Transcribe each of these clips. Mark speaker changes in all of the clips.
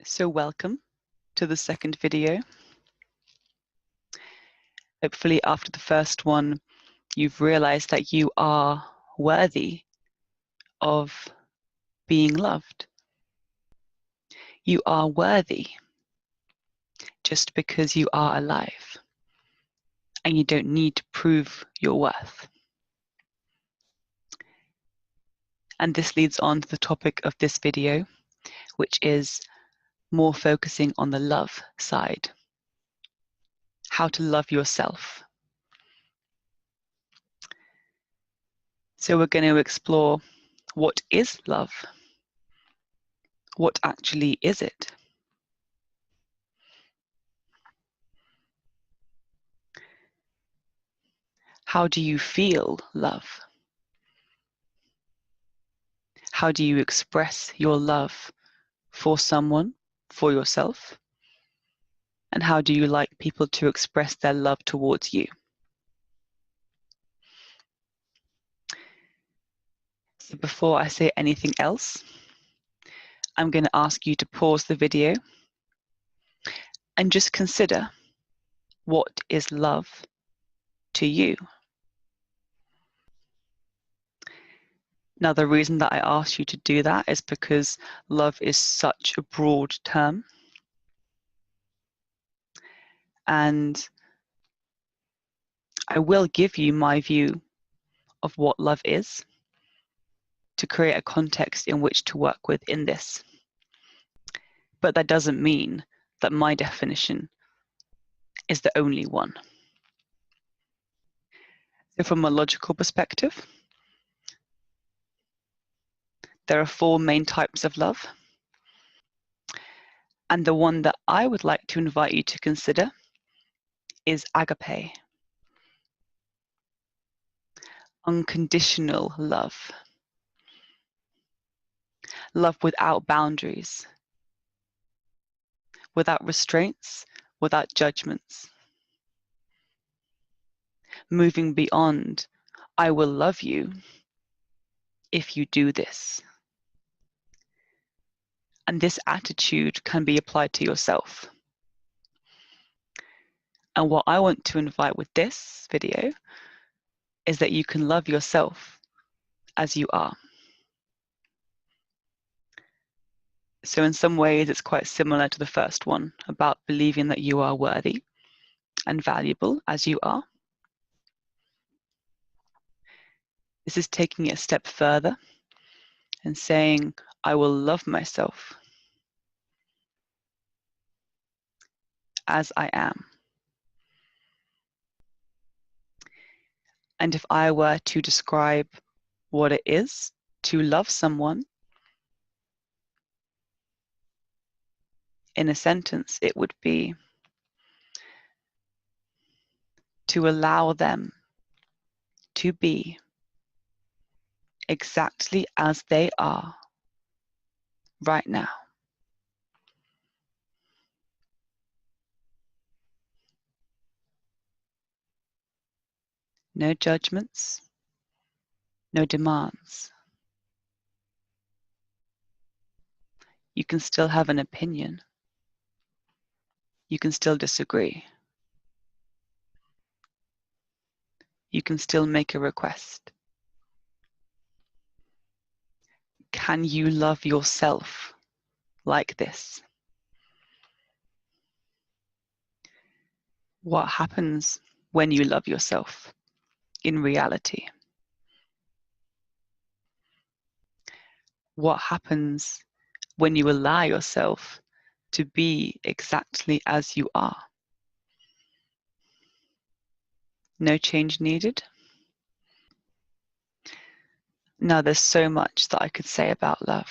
Speaker 1: So welcome to the second video. Hopefully after the first one, you've realized that you are worthy of being loved. You are worthy just because you are alive, and you don't need to prove your worth. And this leads on to the topic of this video, which is more focusing on the love side. How to love yourself. So we're going to explore what is love? What actually is it? How do you feel love? How do you express your love for someone, for yourself? And how do you like people to express their love towards you? So before I say anything else, I'm going to ask you to pause the video and just consider, what is love to you? Now, the reason that I asked you to do that is because love is such a broad term. And I will give you my view of what love is to create a context in which to work with in this. But that doesn't mean that my definition is the only one. So from a logical perspective, there are 4 main types of love. And the one that I would like to invite you to consider is agape. Unconditional love. Love without boundaries, without restraints, without judgments. Moving beyond, I will love you if you do this. And this attitude can be applied to yourself. And what I want to invite with this video is that you can love yourself as you are. So in some ways, it's quite similar to the first one about believing that you are worthy and valuable as you are. This is taking it a step further and saying, I will love myself as I am. And if I were to describe what it is to love someone in a sentence, it would be to allow them to be exactly as they are right now. No judgments, no demands. You can still have an opinion. You can still disagree. You can still make a request. Can you love yourself like this? What happens when you love yourself in reality? What happens when you allow yourself to be exactly as you are? No change needed. Now, there's so much that I could say about love.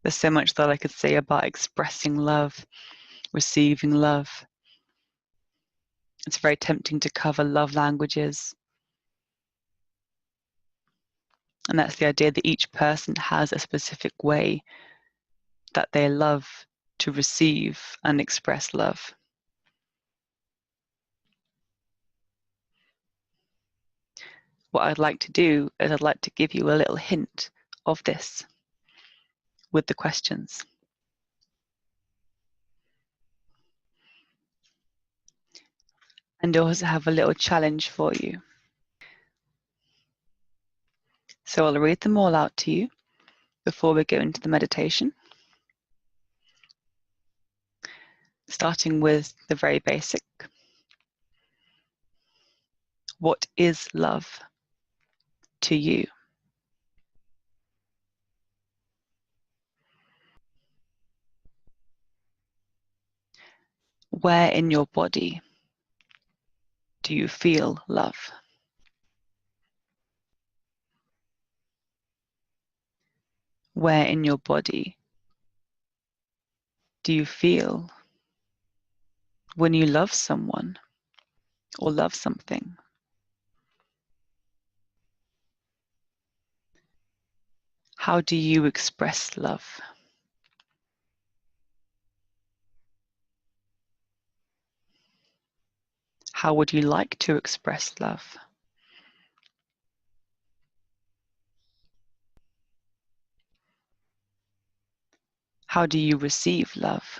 Speaker 1: There's so much that I could say about expressing love, receiving love. It's very tempting to cover love languages. And that's the idea that each person has a specific way that they love to receive and express love. What I'd like to do is I'd like to give you a little hint of this. with the questions. And I also have a little challenge for you. So I'll read them all out to you before we go into the meditation. Starting with the very basic. What is love to you? Where in your body do you feel love? Where in your body do you feel when you love someone or love something? How do you express love? How would you like to express love? How do you receive love?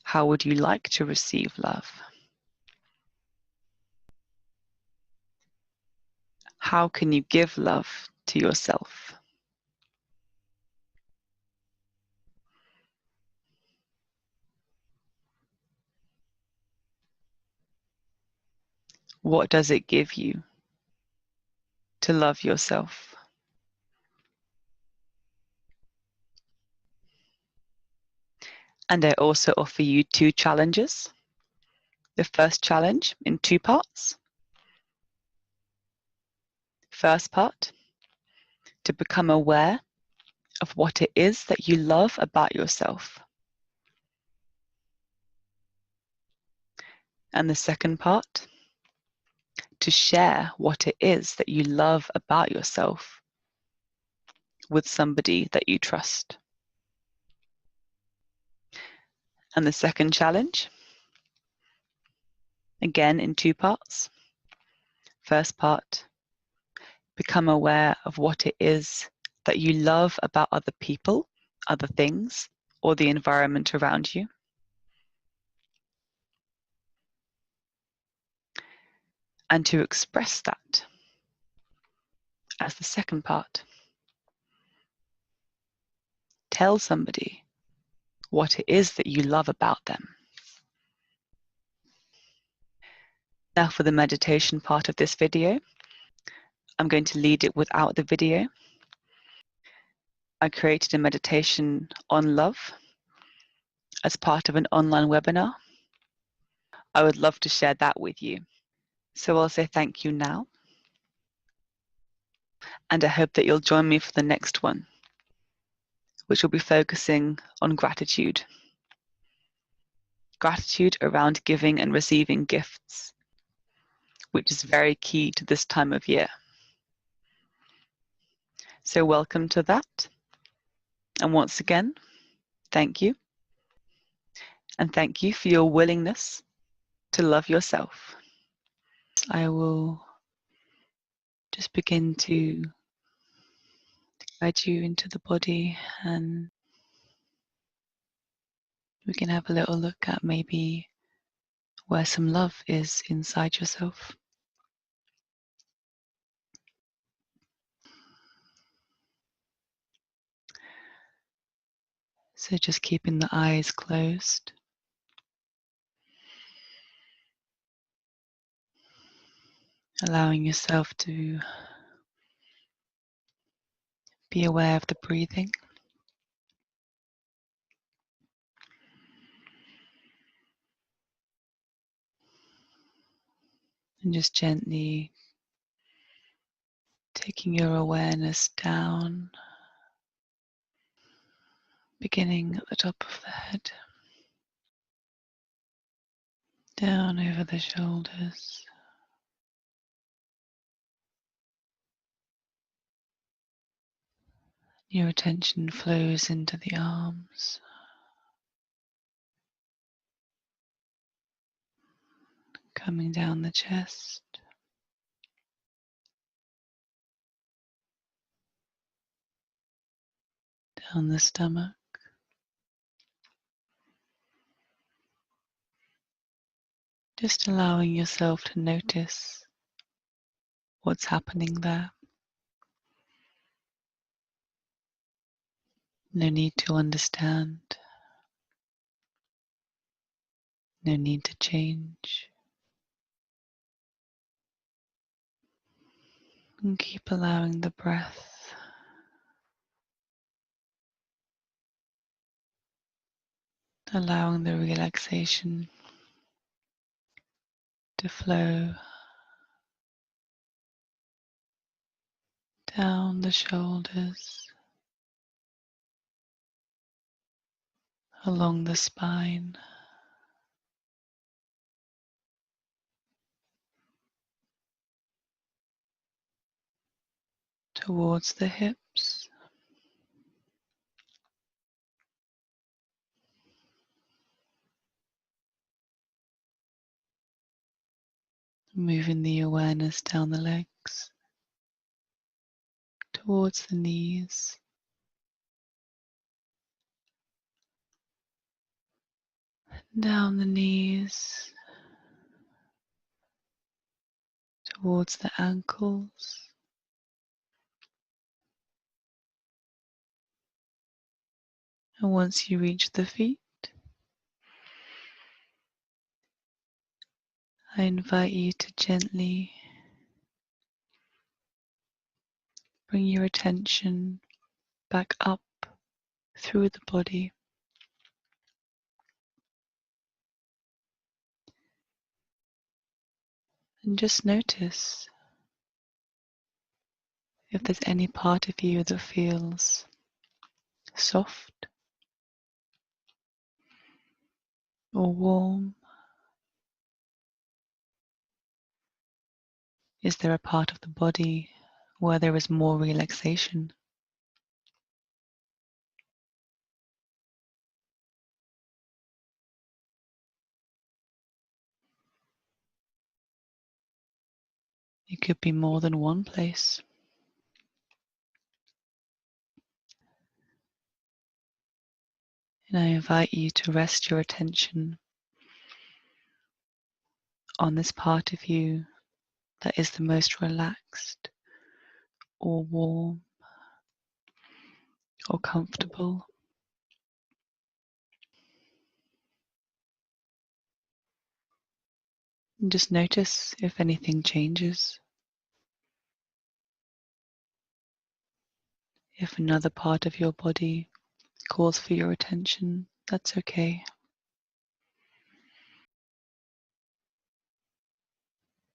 Speaker 1: How would you like to receive love? How can you give love to yourself? What does it give you to love yourself? And I also offer you 2 challenges. The first challenge in 2 parts. First part, to become aware of what it is that you love about yourself. And the second part, to share what it is that you love about yourself with somebody that you trust. And the second challenge, again in 2 parts. First part, become aware of what it is that you love about other people, other things, or the environment around you. And to express that as the second part. Tell somebody what it is that you love about them. Now for the meditation part of this video, I'm going to lead it without the video. I created a meditation on love as part of an online webinar. I would love to share that with you. So I'll say thank you now. And I hope that you'll join me for the next one, which will be focusing on gratitude. Gratitude around giving and receiving gifts, which is very key to this time of year. So welcome to that. And once again, thank you. And thank you for your willingness to love yourself. I will just begin to guide you into the body, and we can have a little look at maybe where some love is inside yourself. So just keeping the eyes closed. Allowing yourself to be aware of the breathing. And just gently taking your awareness down, beginning at the top of the head, down over the shoulders, your attention flows into the arms, coming down the chest, down the stomach. Just allowing yourself to notice what's happening there. No need to understand. No need to change. And keep allowing the breath allowing the relaxation to flow down the shoulders, along the spine, towards the hips, moving the awareness down the legs, towards the knees, down the knees, towards the ankles, and once you reach the feet, I invite you to gently bring your attention back up through the body. And just notice if there's any part of you that feels soft or warm. Is there a part of the body where there is more relaxation? It could be more than one place. And I invite you to rest your attention on this part of you that is the most relaxed or warm or comfortable. And just notice if anything changes. If another part of your body calls for your attention, that's okay.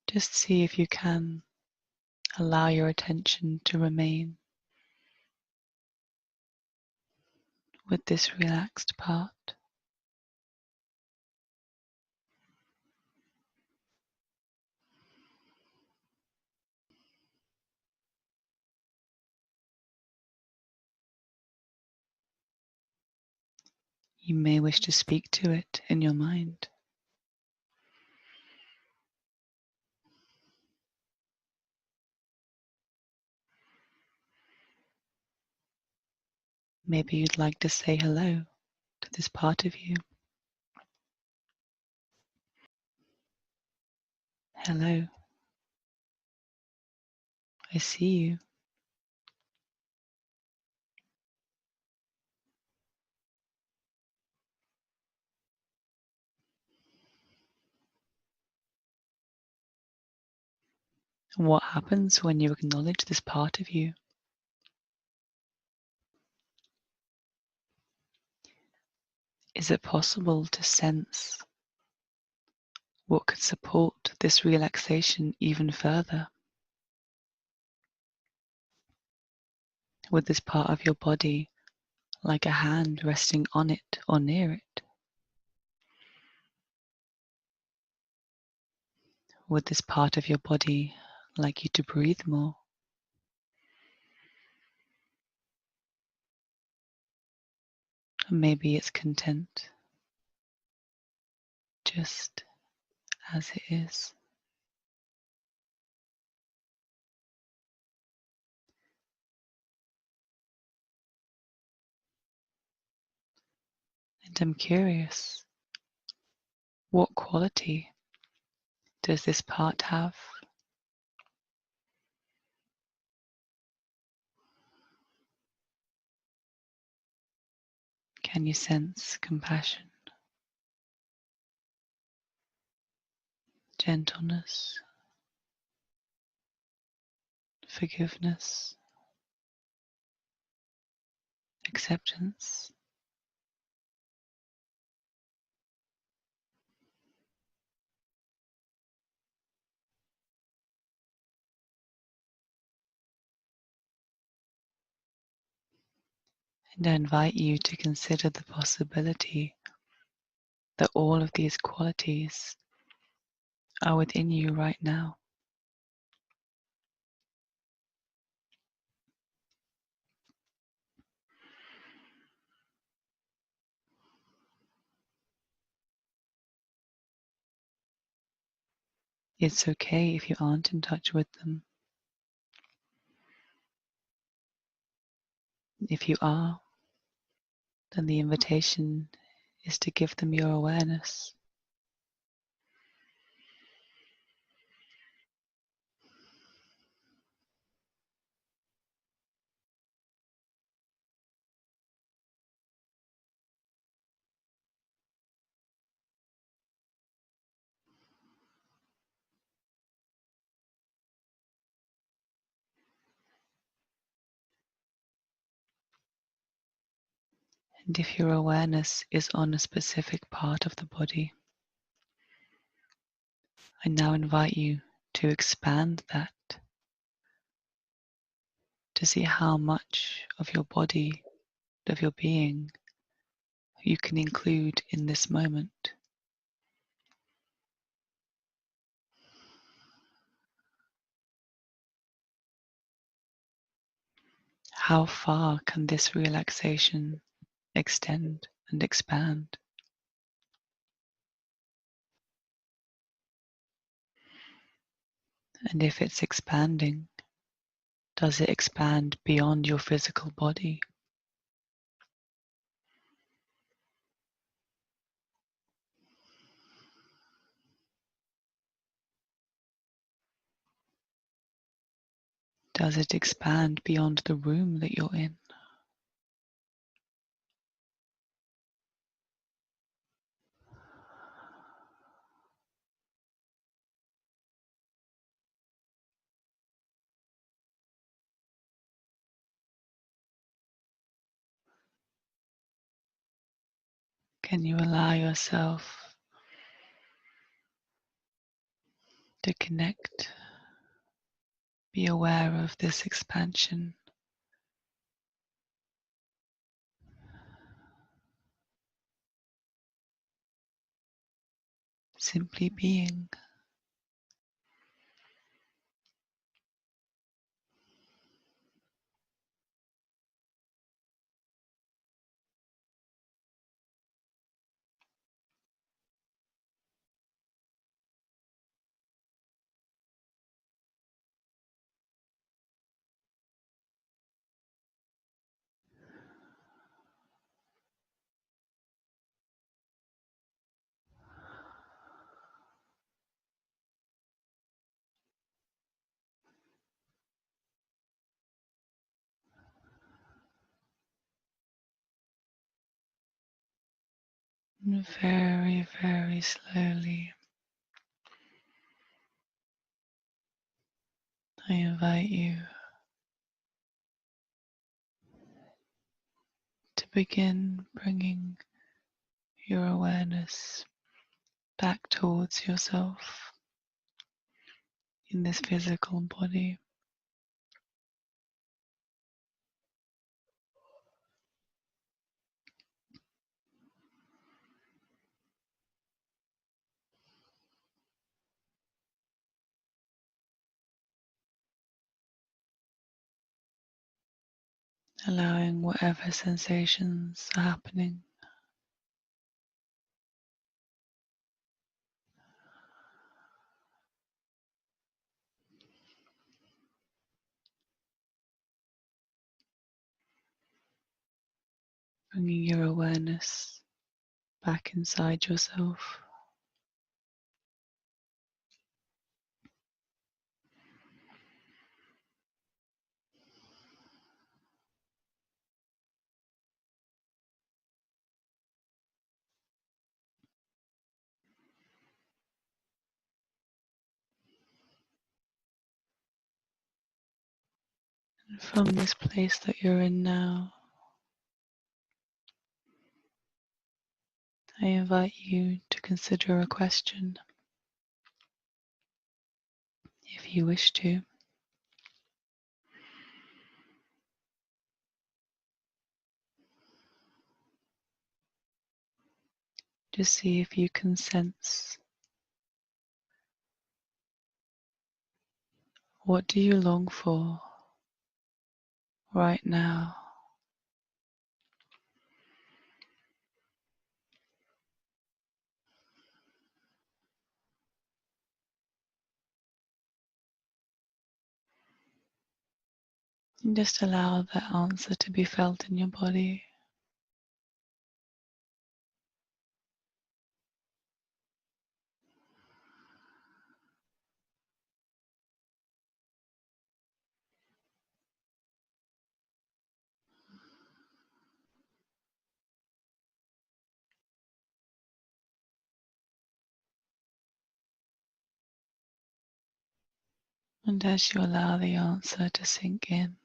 Speaker 1: Just see if you can allow your attention to remain with this relaxed part. You may wish to speak to it in your mind. Maybe you'd like to say hello to this part of you. Hello, I see you. And what happens when you acknowledge this part of you? Is it possible to sense what could support this relaxation even further? With this part of your body like a hand resting on it or near it? Would this part of your body like you to breathe more? Or maybe it's content, just as it is. And I'm curious, what quality does this part have? Can you sense compassion, gentleness, forgiveness, acceptance? And I invite you to consider the possibility that all of these qualities are within you right now. It's okay if you aren't in touch with them. If you are, then the invitation is to give them your awareness. And if your awareness is on a specific part of the body, I now invite you to expand that, to see how much of your body, of your being, you can include in this moment. How far can this relaxation extend and expand? And if it's expanding, does it expand beyond your physical body? Does it expand beyond the room that you're in? Can you allow yourself to connect, be aware of this expansion? Simply being. And very, very slowly, I invite you to begin bringing your awareness back towards yourself in this physical body. Allowing whatever sensations are happening. Bringing your awareness back inside yourself. And from this place that you're in now, I invite you to consider a question, if you wish to. Just see if you can sense, what do you long for right now? And just allow that answer to be felt in your body. And as you allow the answer to sink in,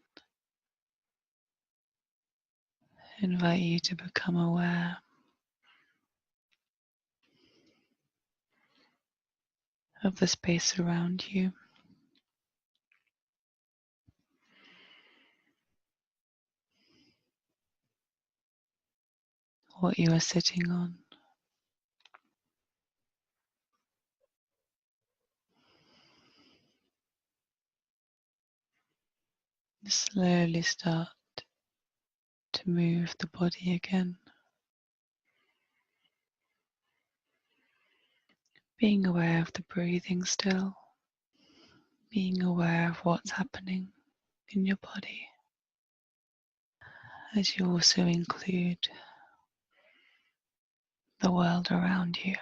Speaker 1: I invite you to become aware of the space around you, what you are sitting on. Slowly start to move the body again, being aware of the breathing still, being aware of what's happening in your body, as you also include the world around you.